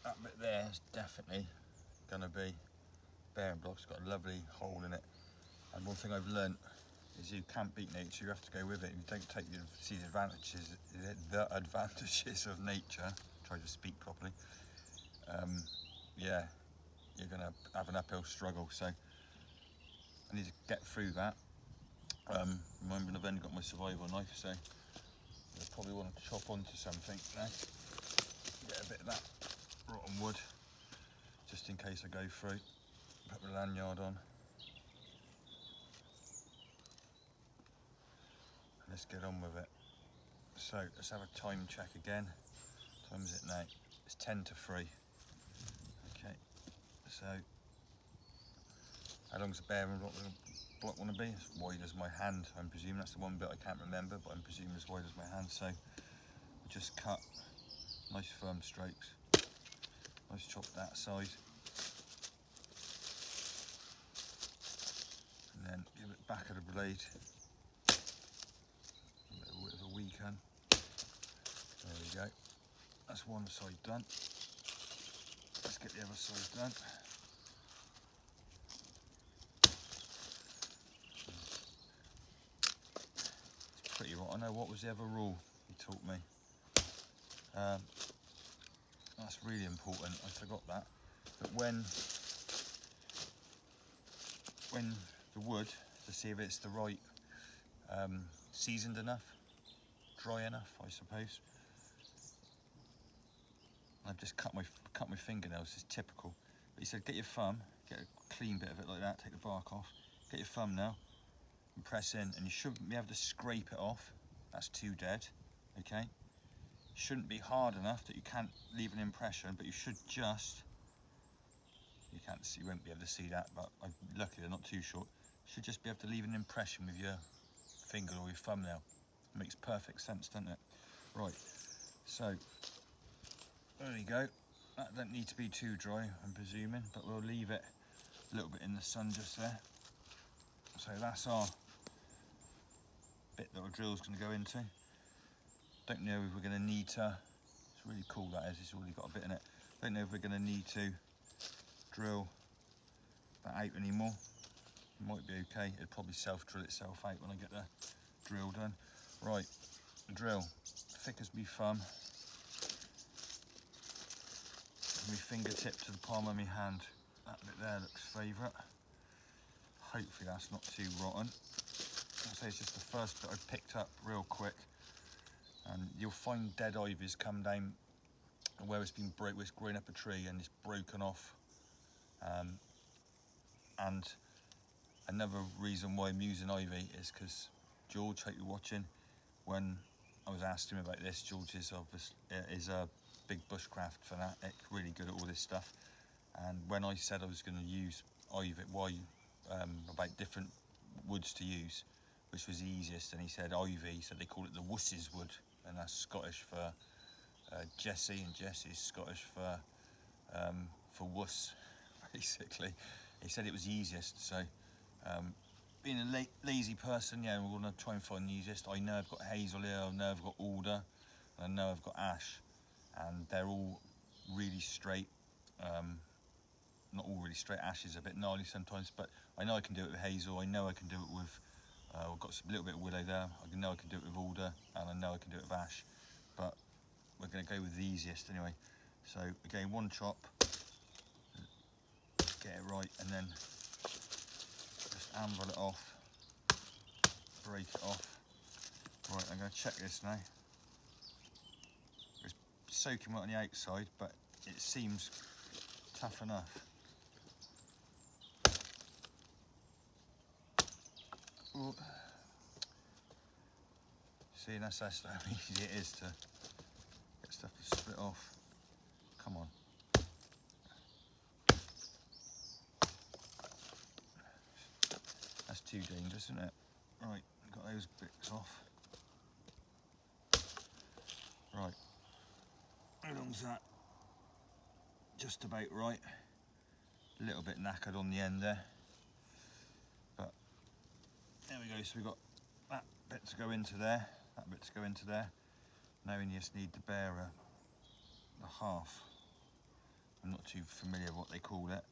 that bit there is definitely going to be bearing block. It's got a lovely hole in it. And one thing I've learnt is you can't beat nature, you have to go with it. You don't see the advantages of nature, try to speak properly, yeah, you're going to have an uphill struggle. So I need to get through that. Remembering I've only got my survival knife, so I probably want to chop onto something now. Get a bit of that rotten wood, just in case I go through. Put my lanyard on. Let's get on with it. So let's have a time check again. What time is it now? It's 10 to 3. Okay, so how long's the bearing block want to be? As wide as my hand, I'm presuming. That's the one bit I can't remember, but I'm presuming as wide as my hand. So we just cut nice firm strokes. Nice chop that side. And then give it back of the blade. A little bit of a weak hand. There we go. That's one side done. Let's get the other side done. It's pretty right. I know, what was the other rule he taught me? That's really important. I forgot that. But when the wood, to see if it's the right seasoned enough, dry enough, I suppose. I've just cut my fingernails. It's typical. But he said, get your thumb, get a clean bit of it like that, take the bark off, get your thumb now, and press in, and you shouldn't be able to scrape it off. That's too dead. Okay. Shouldn't be hard enough that you can't leave an impression, but you should just. You can't see, you won't be able to see that, but luckily they're not too short. You should just be able to leave an impression with your finger or your thumbnail. It makes perfect sense, doesn't it? Right. So. There we go. That don't need to be too dry, I'm presuming, but we'll leave it a little bit in the sun just there. So that's our bit that our drill's going to go into. Don't know if we're going to need to. It's really cool, that is. It's already got a bit in it. Don't know if we're going to need to drill that out anymore. It might be okay. It'll probably self-drill itself out when I get the drill done. Right, drill. Thick as my thumb. My fingertip to the palm of my hand. That bit there looks favourite. Hopefully that's not too rotten. I'll say it's just the first bit I picked up real quick. And you'll find dead ivies come down where it's been broke, where it's growing up a tree and it's broken off. And another reason why I'm using ivy is because George, hope you're watching, when I was asked him about this, George is a big bushcraft fanatic, really good at all this stuff. And when I said I was going to use ivy, about different woods to use, which was the easiest, and he said ivy, so they call it the wusses wood, and that's Scottish for Jesse, and Jesse's Scottish for wuss, basically. He said it was easiest, so being a lazy person, yeah, we're going to try and find the easiest. I know I've got hazel here, I know I've got alder, and I know I've got ash, and they're all really straight. Not all really straight. Ash is a bit gnarly sometimes, but I know I can do it with hazel. I know I can do it with. I've got a little bit of willow there. I know I can do it with alder, and I know I can do it with ash. But we're going to go with the easiest anyway. So again, one chop, get it right, and then just anvil it off, break it off. Right, I'm going to check this now. It's soaking wet on the outside, but it seems tough enough. Ooh. See, that's how easy it is to get stuff to split off. Come on. That's too dangerous, isn't it? Right, got those bits off. Right, how long's that? Just about right. A little bit knackered on the end there. But there we go, so we've got that bit to go into there, that bit to go into there. Now we just need the bearer, the half. I'm not too familiar with what they call it.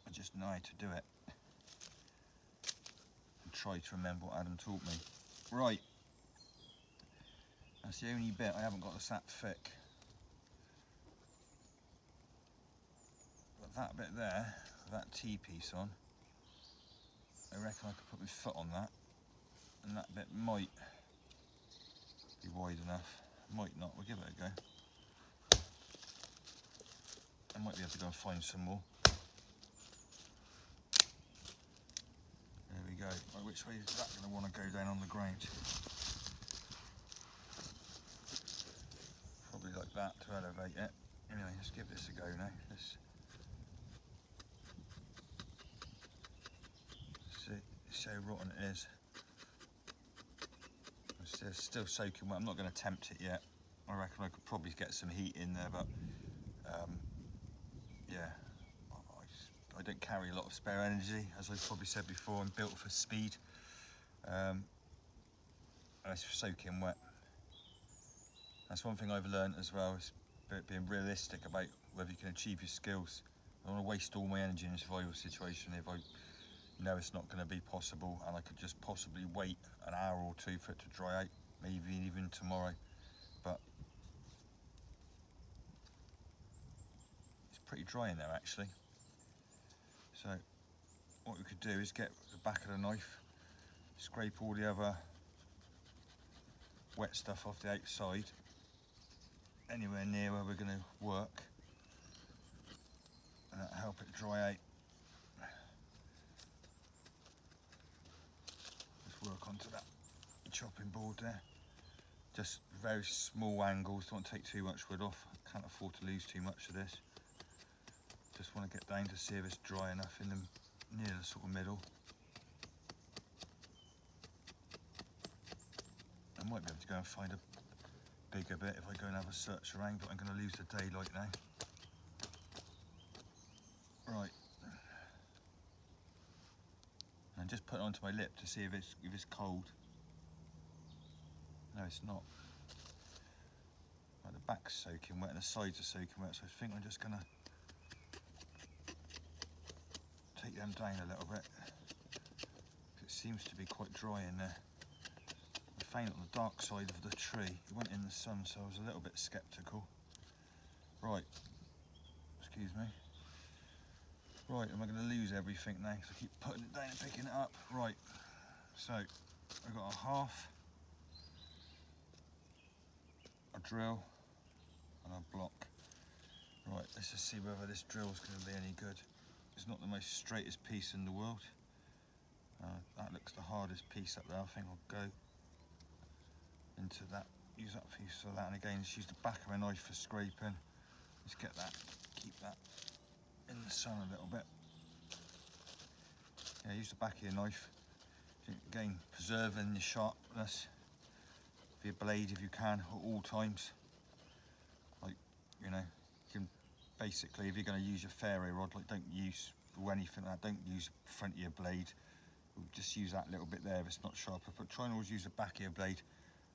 I just know how to do it. And try to remember what Adam taught me. Right. That's the only bit I haven't got this that thick. But that bit there, that T-piece on, I reckon I could put my foot on that, and that bit might be wide enough. Might not, we'll give it a go. I might be able to go and find some more. There we go. Right, which way is that going to want to go down on the ground? Probably like that to elevate it. Anyway, let's give this a go now. Let's see how rotten it is. It's still soaking wet. I'm not going to tempt it yet. I reckon I could probably get some heat in there, but yeah, I don't carry a lot of spare energy, as I've probably said before. I'm built for speed, and it's soaking wet. That's one thing I've learned as well, is being realistic about whether you can achieve your skills. I don't want to waste all my energy in a survival situation if I know it's not going to be possible, and I could just possibly wait an hour or two for it to dry out, maybe even tomorrow. But it's pretty dry in there actually. So what we could do is get the back of the knife, scrape all the other wet stuff off the outside, anywhere near where we're going to work, and that'll help it dry out. Just work onto that chopping board there. Just very small angles, don't want to take too much wood off. Can't afford to lose too much of this. Just want to get down to see if it's dry enough in the near the sort of middle. I might be able to go and find a bigger bit if I go and have a search around, but I'm going to lose the daylight now. Right. And just put it onto my lip to see if it's cold. No, it's not. Right, the back's soaking wet and the sides are soaking wet, so I think I'm just going to take them down a little bit. It seems to be quite dry in there. I found it on the dark side of the tree. It went in the sun, so I was a little bit sceptical. Right, excuse me. Right, am I going to lose everything now? Because I keep putting it down and picking it up. Right, so I've got a half, a drill, and a block. Right, let's just see whether this drill is going to be any good. It's not the most straightest piece in the world. That looks the hardest piece up there. I think I'll go into that, use that piece for that, and again just use the back of my knife for scraping. Let's get that, keep that in the sun a little bit. Yeah, use the back of your knife. Again, preserving your sharpness of your blade if you can at all times. Like, you know, you can basically, if you're going to use your ferro rod, like don't use or anything like that, don't use the front of your blade. Just use that little bit there if it's not sharp, but try and always use the back of your blade.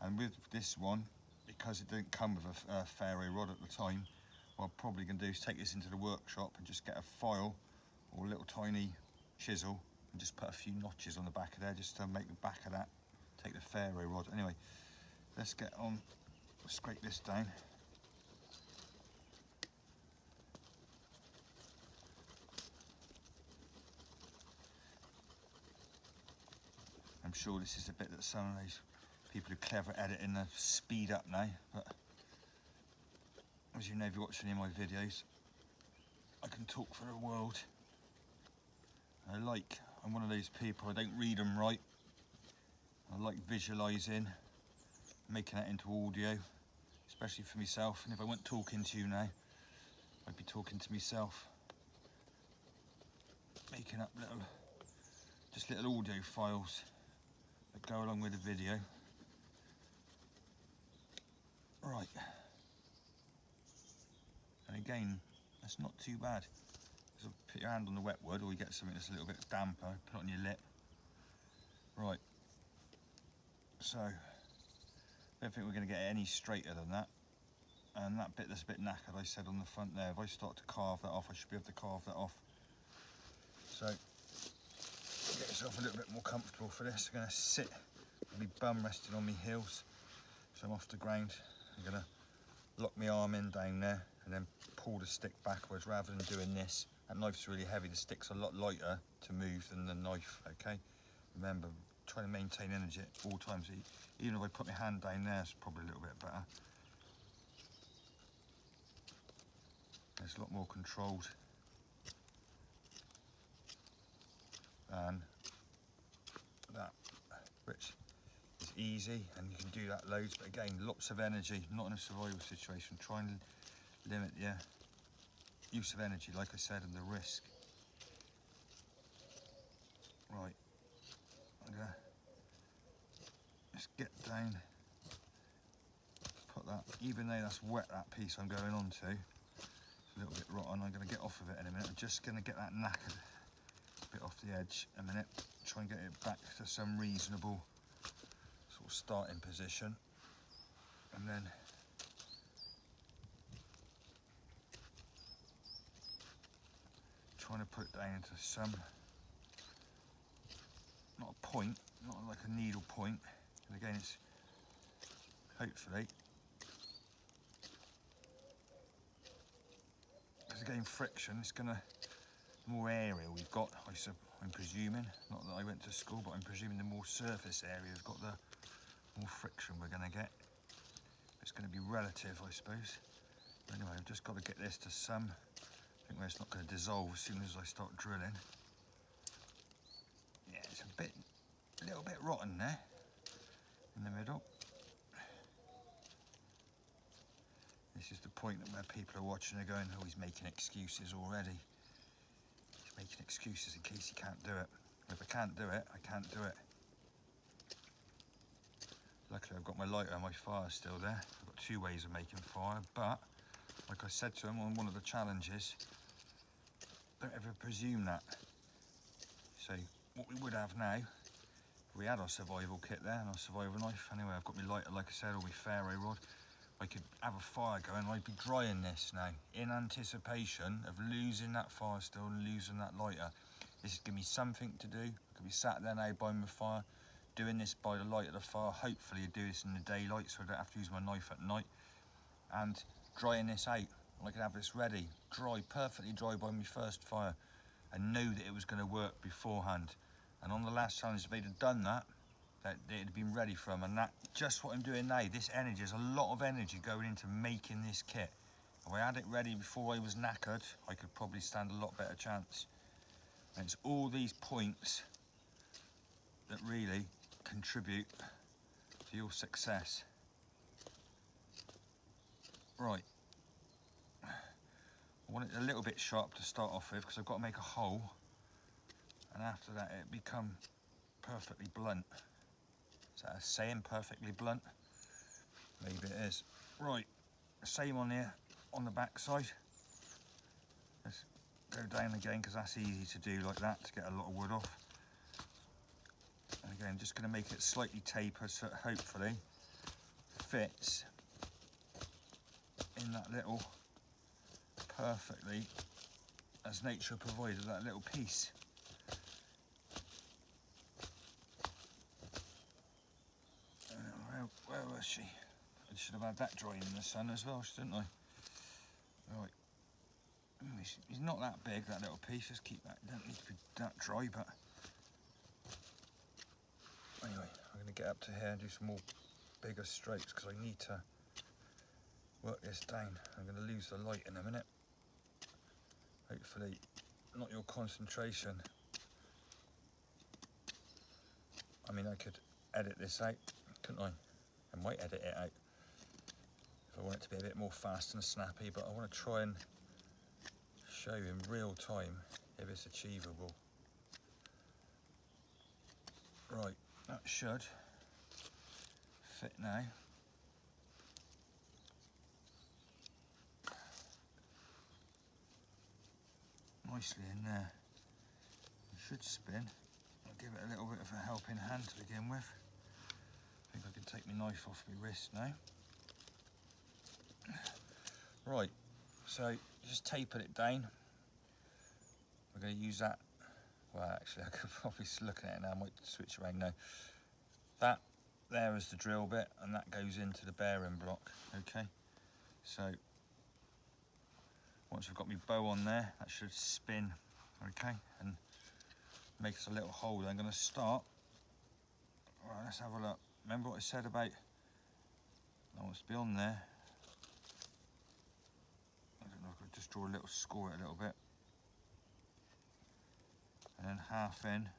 And with this one, because it didn't come with a ferro rod at the time, what I'm probably going to do is take this into the workshop and just get a file or a little tiny chisel and just put a few notches on the back of there just to make the back of that take the ferro rod. Anyway, let's get on, scrape this down. I'm sure this is a bit that some of these people who are clever at editing are speed up now, but as you know if you watch any of my videos, I can talk for the world. I'm one of those people, I don't read them right. I like visualising, making that into audio, especially for myself. And if I weren't talking to you now, I'd be talking to myself, making up little audio files that go along with the video. Right. And again, that's not too bad. So put your hand on the wet wood, or you get something that's a little bit damper, put it on your lip. Right. So, I don't think we're going to get any straighter than that. and that bit that's a bit knackered, I said on the front there, if I start to carve that off, I should be able to carve that off. So get yourself a little bit more comfortable for this. I'm going to sit with my bum resting on my heels, so I'm off the ground. I'm going to lock my arm in down there and then pull the stick backwards rather than doing this. That knife's really heavy, the stick's a lot lighter to move than the knife, okay? Remember, try to maintain energy at all times. Even if I put my hand down there, it's probably a little bit better. It's a lot more controlled than that, which is easy, and you can do that loads, but again, lots of energy, not in a survival situation. Try and limit your use of energy, like I said, and the risk. Right, I'm gonna just get down, put that, even though that's wet, that piece I'm going on to, it's a little bit rotten, I'm gonna get off of it in a minute. I'm just gonna get that knackered bit off the edge a minute, try and get it back to some reasonable sort of starting position, and then trying to put it down into some, not a point, not like a needle point, and again it's hopefully, because again friction, it's gonna, the more area we've got, I'm presuming, not that I went to school, but I'm presuming the more surface area we've got, the more friction we're gonna get. It's gonna be relative, I suppose. But anyway, I've just got to get this to some, I think where it's not gonna dissolve as soon as I start drilling. Yeah, it's a little bit rotten there, in the middle. This is the point where people are watching and going, oh, he's making excuses already. He's making excuses in case he can't do it. If I can't do it, I can't do it. Luckily I've got my lighter and my fire still there. I've got two ways of making fire, but like I said to him on one of the challenges, don't ever presume that. So what we would have now, we had our survival kit there and our survival knife. Anyway, I've got my lighter, like I said, or my ferro rod. I could have a fire going, I'd be drying this now in anticipation of losing that fire still and losing that lighter. This is giving me something to do. I could be sat there now by my fire, doing this by the light of the fire. Hopefully I do this in the daylight so I don't have to use my knife at night, and drying this out. I could have this ready, dry, perfectly dry by my first fire, and know that it was going to work beforehand. And on the last challenge, if they'd have done that, it had been ready for them. And that, just what I'm doing now, this energy, there's a lot of energy going into making this kit. If I had it ready before I was knackered, I could probably stand a lot better chance. And it's all these points that really contribute to your success. Right, I want it a little bit sharp to start off with because I've got to make a hole, and after that it become perfectly blunt. Is that a saying, perfectly blunt? Maybe it is. Right, same on here, on the back side. Let's go down again because that's easy to do like that to get a lot of wood off. And again, just going to make it slightly tapered so it hopefully fits in that little perfectly as nature provided, that little piece. Where was she? I should have had that drying in the sun as well, shouldn't I? Right. He's not that big, that little piece. Just keep that. Don't need to be that dry, but anyway, I'm going to get up to here and do some more bigger strokes because I need to work this down. I'm going to lose the light in a minute. Hopefully, not your concentration. I mean, I could edit this out, couldn't I? I might edit it out if I want it to be a bit more fast and snappy, but I want to try and show you in real time if it's achievable. Right, that should fit now. Nicely in there. It should spin. I'll give it a little bit of a helping hand to begin with. I think I can take my knife off my wrist now. Right, so just taping it down. We're going to use that. Well, actually, I could probably look at it now. I might switch around now. That there is the drill bit, and that goes into the bearing block. Okay, so once I've got my bow on there, that should spin. Okay, and make us a little hole. I'm going to start. All right, let's have a look. Remember what I said about that wants to be on there. I don't know, I could just draw a little score it a little bit. And then half in,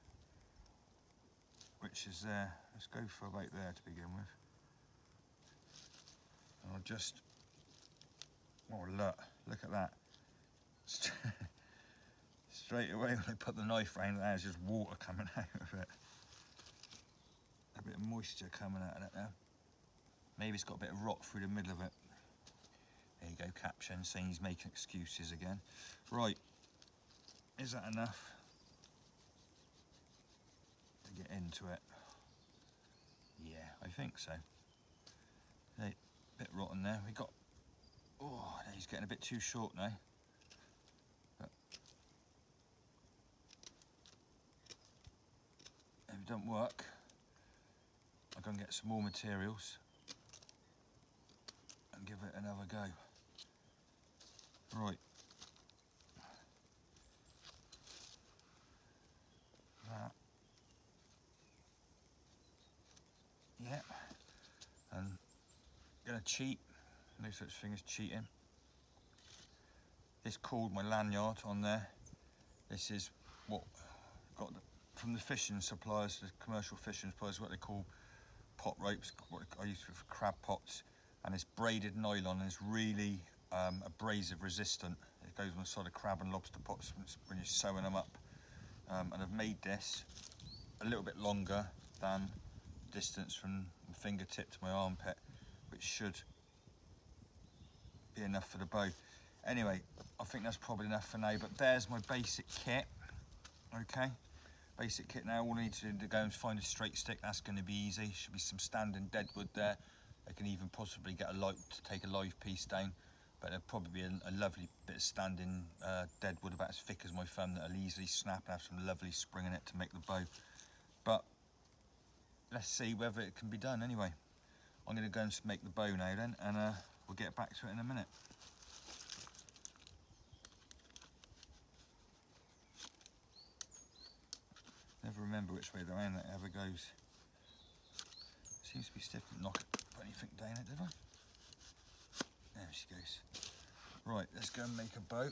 which is there. Let's go for about there to begin with. And I'll just, oh look at that. Straight away when I put the knife around, there's just water coming out of it. A bit of moisture coming out of it now. Maybe it's got a bit of rock through the middle of it. There you go, caption saying he's making excuses again. Right, is that enough to get into it? Yeah, I think so. Hey, a bit rotten there. We got, oh, he's getting a bit too short now. But if it don't work, I'll go and get some more materials and give it another go. Right. That. Yeah. And gonna cheat. No such thing as cheating. It's called my lanyard on there. This is what got from the fishing suppliers, the commercial fishing suppliers, what they call pot ropes, what I use for crab pots, and it's braided nylon and it's really abrasive resistant. It goes on the side of crab and lobster pots when you're sewing them up. And I've made this a little bit longer than distance from the fingertip to my armpit, which should be enough for the bow. Anyway, I think that's probably enough for now, but there's my basic kit. Okay, basic kit. Now all I need to do to go and find a straight stick. That's going to be easy. Should be some standing deadwood there. I can even possibly get a light to take a live piece down, but there'll probably be a lovely bit of standing deadwood about as thick as my thumb that'll easily snap and have some lovely spring in it to make the bow. But let's see whether it can be done anyway. I'm going to go and make the bow now then, and we'll get back to it in a minute. Never remember which way the round that ever goes. Seems to be stiff. Knock it, put anything down it, did I? There she goes. Right, let's go and make a bow.